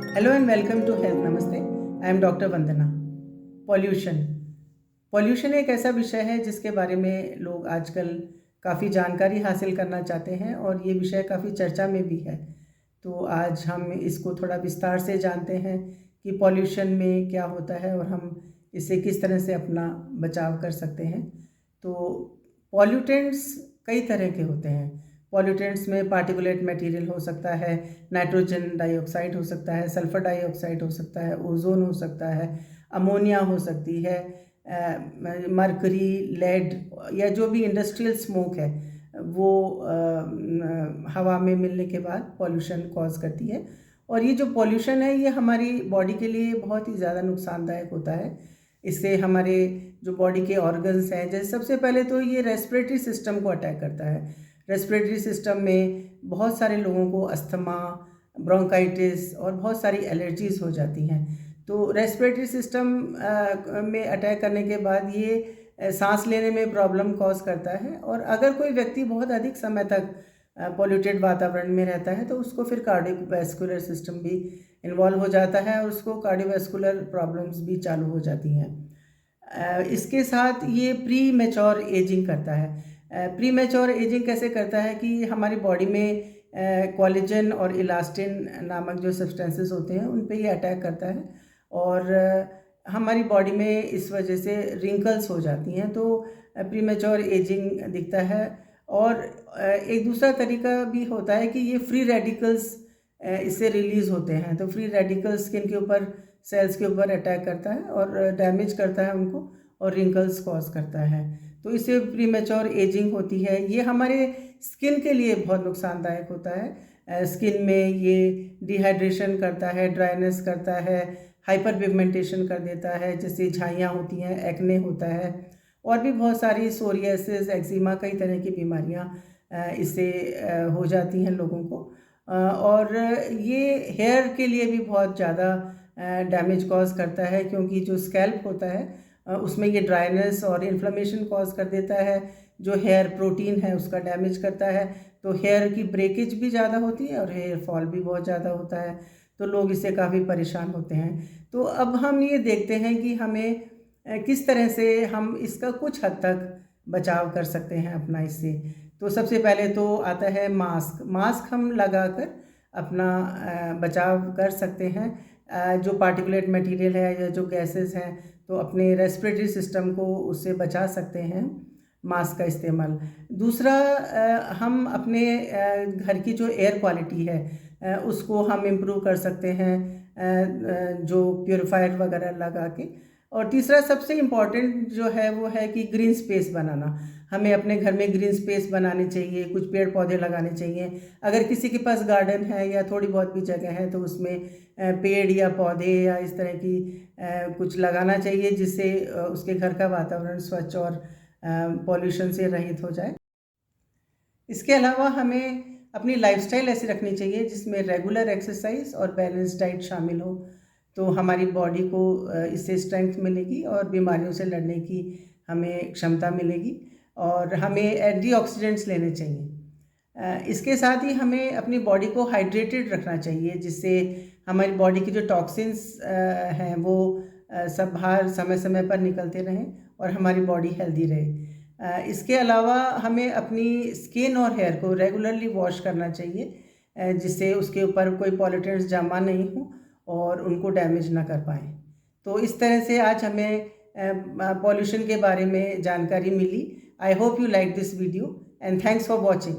Hello and welcome to health नमस्ते। I am doctor Vandana. Pollution pollution एक ऐसा विषय है जिसके बारे में लोग आजकल काफ़ी जानकारी हासिल करना चाहते हैं और ये विषय काफ़ी चर्चा में भी है। तो आज हम इसको थोड़ा विस्तार से जानते हैं कि पॉल्यूशन में क्या होता है और हम इससे किस तरह से अपना बचाव कर सकते हैं। तो पॉल्यूटेंट्स कई तरह के होते हैं। पॉल्यूटेंट्स में पार्टिकुलेट मटेरियल हो सकता है, नाइट्रोजन डाइऑक्साइड हो सकता है, सल्फर डाइऑक्साइड हो सकता है, ओजोन हो सकता है, अमोनिया हो सकती है, मरकरी, लेड या जो भी इंडस्ट्रियल स्मोक है वो हवा में मिलने के बाद पॉल्यूशन कॉज करती है। और ये जो पॉल्यूशन है ये हमारी बॉडी के लिए बहुत ही ज़्यादा नुकसानदायक होता है। इससे हमारे जो बॉडी के ऑर्गन्स हैं, जैसे सबसे पहले तो ये रेस्पिरेटरी सिस्टम को अटैक करता है। रेस्पिरेटरी सिस्टम में बहुत सारे लोगों को अस्थमा, ब्रोंकाइटिस और बहुत सारी एलर्जीज़ हो जाती हैं। तो रेस्पिरेटरी सिस्टम में अटैक करने के बाद ये सांस लेने में प्रॉब्लम कॉज करता है। और अगर कोई व्यक्ति बहुत अधिक समय तक पॉल्यूटेड वातावरण में रहता है तो उसको फिर कार्डियोवैस्कुलर सिस्टम भी इन्वॉल्व हो जाता है और उसको कार्डियोवैस्कुलर प्रॉब्लम्स भी चालू हो जाती हैं। इसके साथ ये प्री मैच्योर एजिंग करता है। प्री मैच्योर एजिंग कैसे करता है कि हमारी बॉडी में कोलेजन और इलास्टिन नामक जो सब्सटेंसेस होते हैं उन पे ये अटैक करता है और हमारी बॉडी में इस वजह से रिंकल्स हो जाती हैं। तो प्री मैच्योर एजिंग दिखता है। और एक दूसरा तरीका भी होता है कि ये फ्री रेडिकल्स इससे रिलीज़ होते हैं। तो फ्री रेडिकल्स स्किन के ऊपर, सेल्स के ऊपर अटैक करता है और डैमेज करता है उनको और रिंकल्स कॉज करता है। तो इससे प्री मैच्योर एजिंग होती है। ये हमारे स्किन के लिए बहुत नुकसानदायक होता है। स्किन में ये डिहाइड्रेशन करता है, ड्राइनेस करता है, हाइपर पिगमेंटेशन कर देता है, जैसे झाइयाँ होती हैं, एक्ने होता है और भी बहुत सारी सोरियासिस, एक्जिमा, कई तरह की बीमारियाँ इससे हो जाती हैं लोगों को। और ये हेयर के लिए भी बहुत ज़्यादा डैमेज कॉज करता है क्योंकि जो स्कैल्प होता है उसमें ये ड्राइनेस और इन्फ्लेमेशन कॉज कर देता है। जो हेयर प्रोटीन है उसका डैमेज करता है। तो हेयर की ब्रेकेज भी ज़्यादा होती है और हेयर फॉल भी बहुत ज़्यादा होता है। तो लोग इससे काफ़ी परेशान होते हैं। तो अब हम ये देखते हैं कि हमें किस तरह से हम इसका कुछ हद तक बचाव कर सकते हैं अपना इससे। तो सबसे पहले तो आता है मास्क। मास्क हम लगाकर अपना बचाव कर सकते हैं। जो पार्टिकुलेट मटेरियल है या जो गैसेस हैं तो अपने रेस्पिरेटरी सिस्टम को उससे बचा सकते हैं मास्क का इस्तेमाल। दूसरा, हम अपने घर की जो एयर क्वालिटी है उसको हम इम्प्रूव कर सकते हैं जो प्योरीफायर वगैरह लगा के। और तीसरा सबसे इम्पॉर्टेंट जो है वो है कि ग्रीन स्पेस बनाना। हमें अपने घर में ग्रीन स्पेस बनाने चाहिए, कुछ पेड़ पौधे लगाने चाहिए। अगर किसी के पास गार्डन है या थोड़ी बहुत भी जगह है तो उसमें पेड़ या पौधे या इस तरह की कुछ लगाना चाहिए जिससे उसके घर का वातावरण स्वच्छ और पॉल्यूशन से रहित हो जाए। इसके अलावा हमें अपनी लाइफस्टाइल ऐसी रखनी चाहिए जिसमें रेगुलर एक्सरसाइज और बैलेंस डाइट शामिल हो। तो हमारी बॉडी को इससे स्ट्रेंथ मिलेगी और बीमारियों से लड़ने की हमें क्षमता मिलेगी। और हमें एंटीऑक्सीडेंट्स लेने चाहिए। इसके साथ ही हमें अपनी बॉडी को हाइड्रेटेड रखना चाहिए जिससे हमारी बॉडी की जो टॉक्सिन्स हैं वो सब बाहर समय समय पर निकलते रहें और हमारी बॉडी हेल्दी रहे। इसके अलावा हमें अपनी स्किन और हेयर को रेगुलरली वॉश करना चाहिए जिससे उसके ऊपर कोई पॉल्यूटेंट्स जमा नहीं हो और उनको डैमेज ना कर पाएँ। तो इस तरह से आज हमें पॉल्यूशन के बारे में जानकारी मिली। I hope you like this video and thanks for watching.